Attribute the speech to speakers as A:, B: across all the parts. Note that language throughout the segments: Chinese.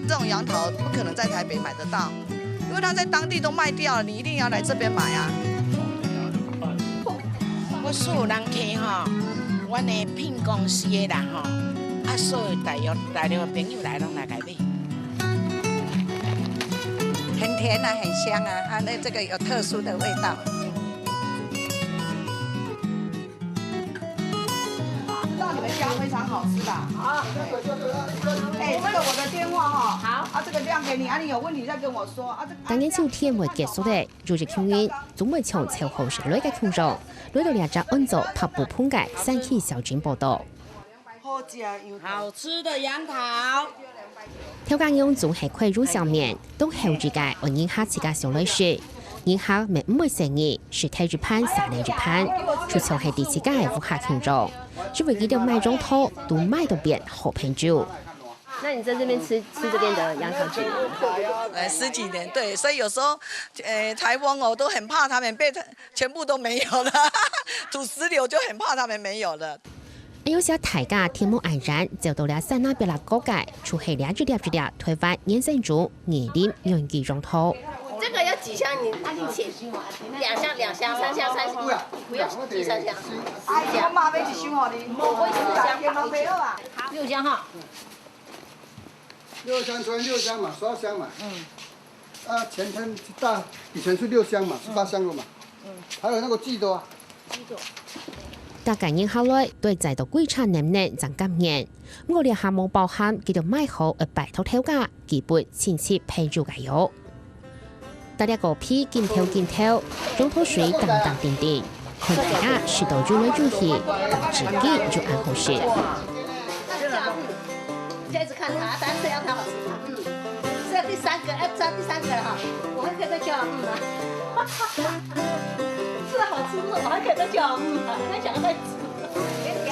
A: 这种杨桃不可能在台北买得到，因为它在当地都卖掉了，你一定要来这边买啊。
B: 我所有人客吼，阮的聘公司的人吼，所有大陆的朋友来拢来买。
C: 很甜啊，很香啊，那这个有特殊的味道。
A: 知道你们家非常好吃啦。好，这个我的电话哈。好。这个亮给你，你有问题再跟我说啊。
D: 当年秋天未结束的，如日庆运，总会从秋后是累嘅群眾，來到兩隻按照拍布碰嘅三期小鎮報道。
B: 好吃的楊桃。
D: 條間用總係規入上面，都後置嘅按影下自家小類事，影下咪唔會生意，是睇住盤三年住盤，出場係第四屆嘅顧客群眾，只為記得買中套都買到變好朋友。
E: 那你在这边吃这边的杨桃几年了
A: ？10几年，对，所以有时候，台风哦，都很怕他们全部都没有了，土石流就很怕他们没有了。
D: 有些大家天幕黯然，就到了山那邊啦高界，出係兩隻推翻延伸住年齡用幾種套。
E: 这个要几箱？你切2箱、3箱、3箱，不要第3箱。
A: 我妈买一箱哦，你我4箱都没有啊。
E: 6箱哈。
F: 6箱存6箱嘛，12箱嘛。前天以前是6箱嘛，18箱了嘛。还有那个季多。
D: 大家應考慮對制度規範能唔能增減年，我哋項目包含叫做買好而擺脫條價，基本前期配住嘅有。大家個批見頭，中途水等等點點，看大家是到住來住去，到自己就按好事。
E: 现在只看它，但是要它好吃嘛。这第3个，第3个了哈，我还可以再叫是好吃，我还可以再叫再想要再吃。甜。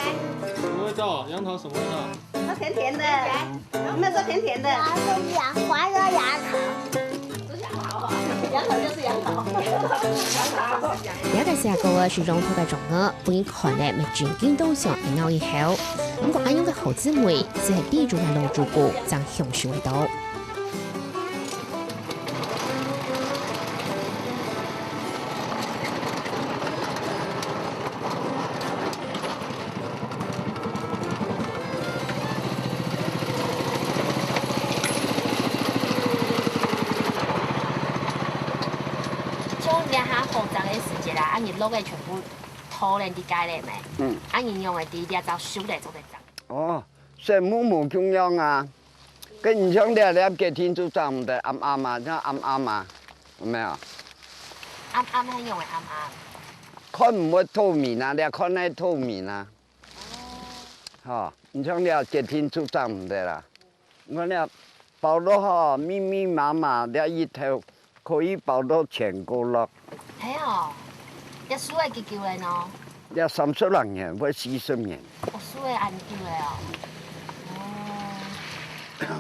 G: 什么味道？杨桃什么味道？
E: 它甜甜的，我们说甜甜的。
H: 我说杨桃。
E: 是杨桃哈，杨桃就是杨桃。
D: 有嘅時候啊，是中途嘅種子，本看嚟咪轉見到上係拗以後，不過啱用嘅好姊妹只係地主嘅老主顧，將享受味道。你落嘅全部拖嚟啲街嚟咪？你用嘅啲就少嚟做嚟整。
I: 哦，所以冇中央啊，跟你講你幾天就做唔得啱啊，即係啱啊，有沒有？
E: 啱係用嘅啱。
I: 看唔會透明啊，你看係透明啊。哦，你講你幾天就做唔得啦？我哋包到好密麻，你一頭可以包到全個咯。
E: 係哦。一輸係幾叫你咯？
I: 一30年或40年。
E: 我輸係按叫你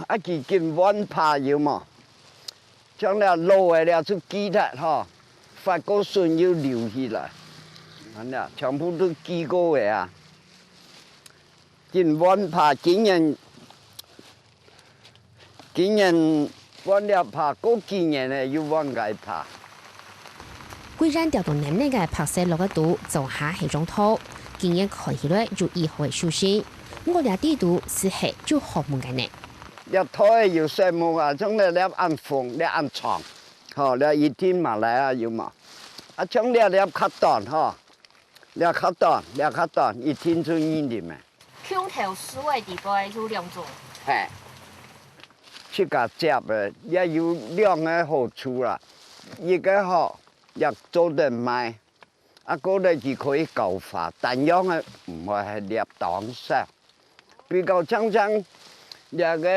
E: 哦。
I: 幾件碗怕要嘛？將你撈嘅就記得哈，發個水要流起來，嗱，全部都記過嘅啊。件碗怕今年碗了怕，嗰幾年咧要碗解怕。
D: 雖然調到年內嘅拍攝落個度做下係種套，經驗看起來就以後嘅舒適。我哋地度是係就學門嘅呢。
I: 你套要細木啊，將你按風，你按床，好，你一天嘛來啊要嘛。將你卡斷哈，你卡斷，一天就2年咩。
E: 腔頭水嘅地方就2種。
I: 係，出個汁嘅也有2個好處啦，一個好。亦做得賣，嗰啲就可以舊化，但樣嘅唔係係立當色，比較真那個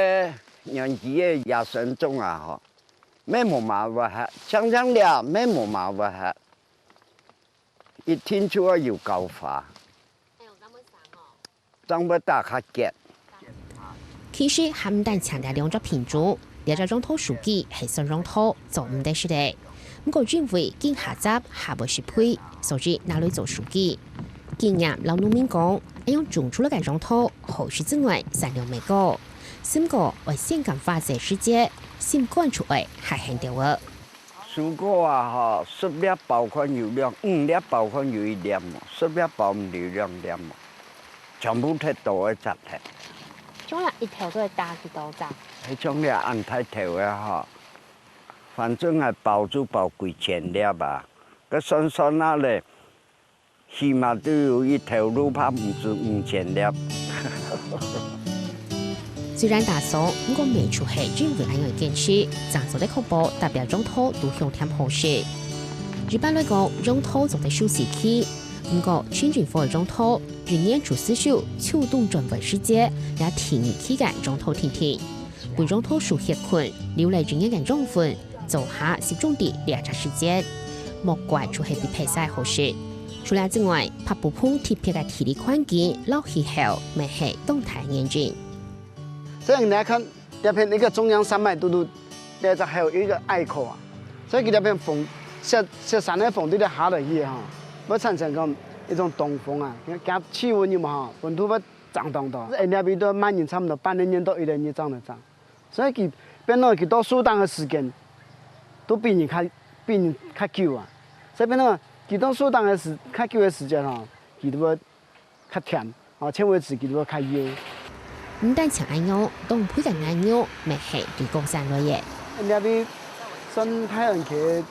I: 年紀嘅野生種啊，嗬，咩冇麻煩係，真了咩冇麻煩係，一天就要舊化，長不大下結。
D: 其實鹹蛋強調兩種品種，兩種套數據係雙種套做唔得事嘅。不過認為經下集下不是配，所以拿來做書記。經驗老農民講，用種出了嘅種套，好事之外產量未高，心过为性感发射世界，心管出来还很多个。
I: 如果啊，10粒爆款有2粒爆款有1粒嘛，10粒爆唔有2粒嘛，全部摕刀的摘摕。
D: 种了一条都会打几多扎？
I: 迄种咧按太条的吼，反正系爆就爆几千粒吧，佮算算啊咧，起码都有一条路怕唔止5000粒。
D: 虽然打扫，不过每处系认为安样建设，长做的确保代表中土都向添好事。一般来讲，中土做得舒适区，不过清政府的中土，今年主思秀秋冬转为世界，也提议期间中土停停，为中土数协困，留来今年嘅中分，做下集中地2长时间，莫怪就系比比赛好事。除了之外，拍不碰特别嘅体力环境、老气候，咪系动态眼镜。
J: 这样来看，这边一个中央山脉那这还有一个隘口啊，所以这边风下山的风对它下落去哈，会产生一种东风啊，加气温有嘛哈，温度会涨动到，那边都每年差不多半年到1年涨的涨，所以佢变到佢到适当的时间，都比你较久啊，所以变到佢到适当的较久的时间哈，佢都会较甜，啊，纤维质佢都会较优。
D: 唔但像安样，东配嘅安样，咪系对高山落嘅。
J: 那边算太阳区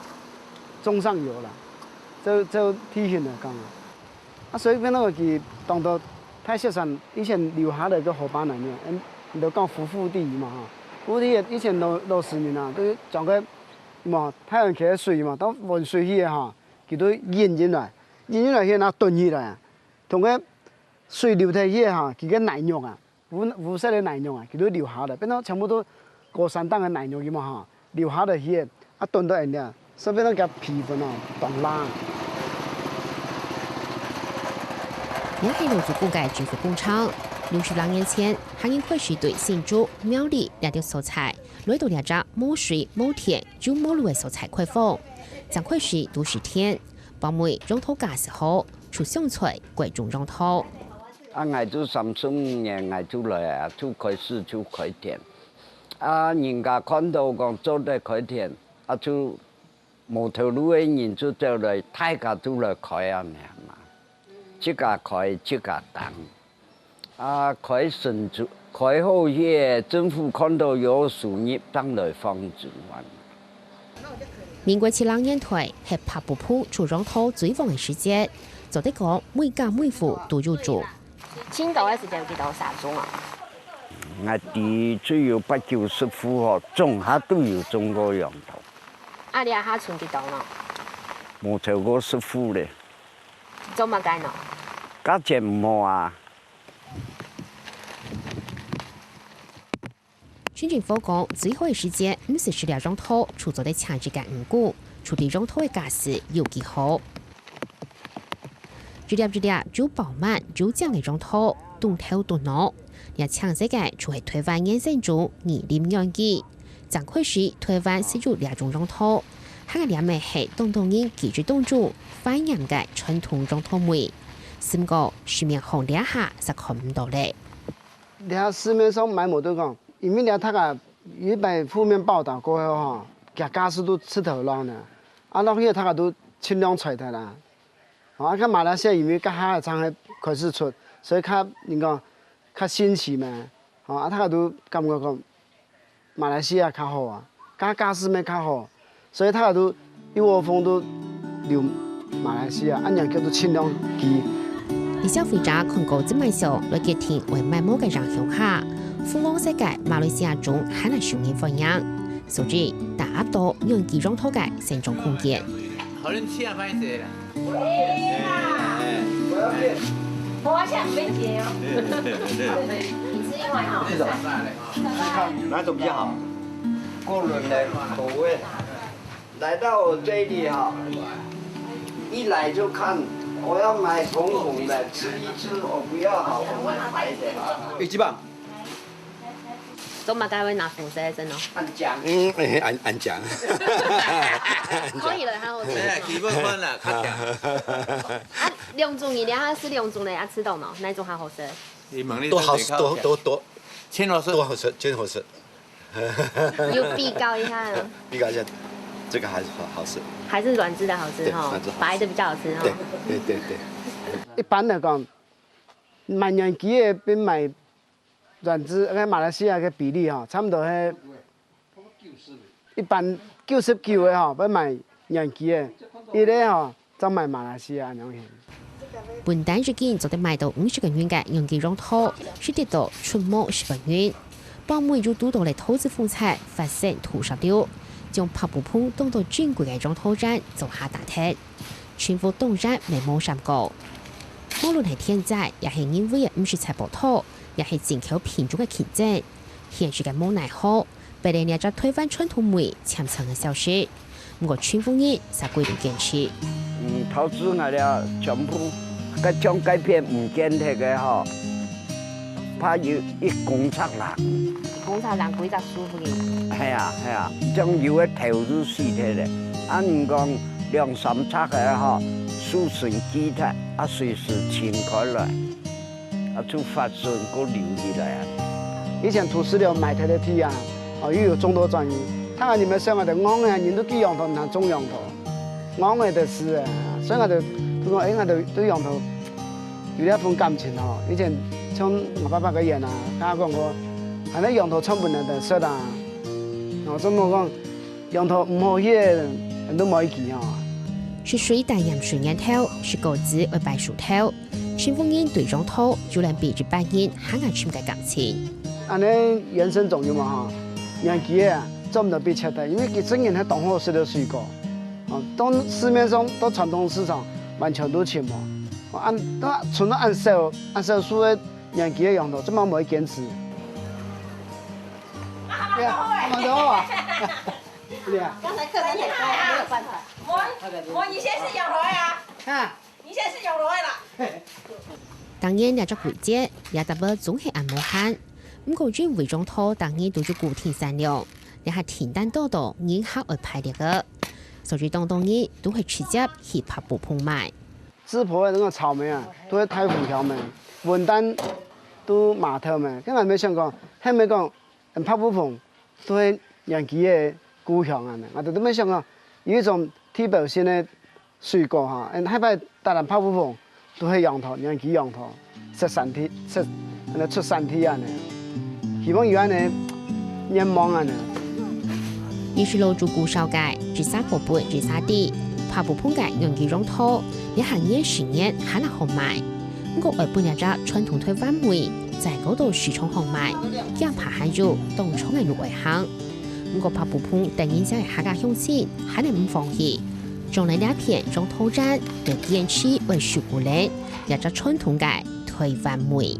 J: 中上游啦，就体现来讲啊，所以变到佢当到太雪山以前留下来个河浜来呢，你都讲福地嘛哈，福地以前老市民啊，都将个嘛太阳区的水嘛，当温水去哈，佢都引进来去拿囤起来，同个水流体去哈，佢个奶肉啊。无色的奶肉啊，佢都留下来，变到全部都高山档的奶肉嘛哈，留下来去，啊炖到人家，所以变到佢皮分哦，冻烂。
D: 两系农族古界政府工厂，60年前，汉人开始对新竹、苗栗两条蔬菜，来到两只冇水冇田就冇路的蔬菜开放，将开始都是田，包每种土架时好，出香菜贵种种土。
I: 啊，我做35年，我做来啊，就开始就开田。啊，人家看到讲做得开田，啊就无头路的人就走来，大家都来开啊嘛。这家开，这家当。啊，开顺住，开好些，政府看到有树叶，当来放住完。
D: 民国72年台系拍不铺出种土最旺的时节，就得讲每家每户都有做。
K: 青岛的时间有几多啥种啊？
I: 我地只有8、90户哦，种下都有种过杨桃。
K: 啊，你下存几多呢？
I: 冇超过10户咧。
K: 做乜解呢？
I: 价钱唔好啊。
D: 宣政府讲，最好的时间唔是饲料种土，除咗啲强制嘅五谷，处理种土嘅价势有几好。一粒就饱满就酱嘅种土，冻透冻糯，也强势嘅就系台湾衍生种泥林养鸡，正开始台湾使用2种种土，下个2枚系东人记住冻住反洋嘅传统种土梅，不过市面上2下是看唔到咧。
J: 你睇市面上买冇都讲，因为他个一般负面报道过后哈，佢家私都出头浪呢，啊，那些他个都尽量揣他啦。啊，看马来西亚因为甲下个厂开始出，所以较人讲较新奇嘛，啊，他个都感觉讲马来西亚较好啊，家私咩较好，所以他个都一窝蜂都留马来西亚，按样叫做尽量机。
D: 而消费者看过这卖相来决定为买某嘅人向下，富翁世界马来西亚中很难受人欢迎，所以大多用几种土嘅生存空间。
L: 好人吃啊，快些啦！
K: 我想分解哦。你吃一碗好。
I: 哪种比较好？过轮的口味，来到我这里哈，一来就看，我要买红红的，吃一吃，我不要好红的白的。
L: 几磅？
K: 做乜解會拿紅色真咯？
I: 按獎。
L: 按獎。
K: 可以了，還好吃。
L: 基本款啦，按獎。
K: 啊，2種一兩下是2種的，啊，吃到冇？哪種還好吃？
L: 都好，都牵好吃，
M: 多好吃，真好吃。
K: 有比较一下呢？
M: 比较一下，这个还是好吃。
K: 还是软质的好吃哈，白的比较好吃哈。
M: 对。
J: 一般来讲，买养鸡的比买软质个马来西亚个比例哈，差不多係一般99的哈，要买养鸡的，伊咧哈就买马來西亞樣型。
D: 本單日間就得買到50個元嘅養雞用套，是跌到出沒10個元。幫每就都到嚟投資風采，發生屠殺掉，將拍布棚當到專櫃嘅用套站做下打鐵，全副動人未冇三個。無論係天災，也係因為唔是採寶土，也係進口品種嘅競爭，現時嘅冇奈何，被人家推翻傳統美潛藏嘅消息。不過全部人才規定堅持。
I: 投資我了全部嗰種改變唔見得嘅嗬，怕要一工廠人。
K: 工廠人幾隻舒服嘅。
I: 係啊，將要嘅投入死體咧，啊唔講2-3冊嘅嗬，儲存機體啊隨時清開來，啊就發生個流起來啊。
J: 以前土石流埋汰的地啊，又有眾多專業。睇下你們想我哋昂嘅人都幾羊頭，唔係中羊頭，昂嘅就是啊，所以我哋都講，我哋對羊頭有一份感情哦。以前像我爸爸嘅人啊，他講過，係咧羊頭充滿嘅色啊，我咁我講羊頭唔好嘢，人都冇見哦。
D: 是水大鹽水煙頭，是狗子為白薯頭，全部人對羊頭就能比一般人還愛深嘅感情。
J: 安尼原生種有嘛嚇，養雞啊。做唔到比切的，因為佢真係喺當好食的水果，當市面上到傳統市場完全都缺冇，純按售數的養雞的羊頭，怎麼冇堅持？對啊，蠻好啊。對啊。
E: 剛才客人也說沒有辦法。我以前是養鵝呀。啊。以前是養鵝啦。
D: 當然也做季節，也特別總係按摩慳，唔過轉為中土當然都做固定產量。也係田單多到人客而排列嘅，所以當日都會直接去拍布棚賣。
J: 芝婆的那個草莓啊，都係太虎條莓，文旦都馬頭莓。今日沒想過，係咪講拍布棚都係養雞嘅故鄉啊？我哋都沒想過有一種地表性嘅水果嚇，係咪大人拍布棚都係養雞羊頭，出產地啊！希望有安尼願望啊！
D: 於是路住古少街，至沙河本至沙地，拍布棚嘅養雞用套，也行業10年還能好賣。不過外本日家傳統推翻梅，在嗰度市場好賣，讓拍下肉當廠嘅入圍行。不過拍布棚突然之間客家鄉親，還能唔放棄，將嚟兩片用套氈，就堅持為受雇人，日家傳統嘅推翻梅。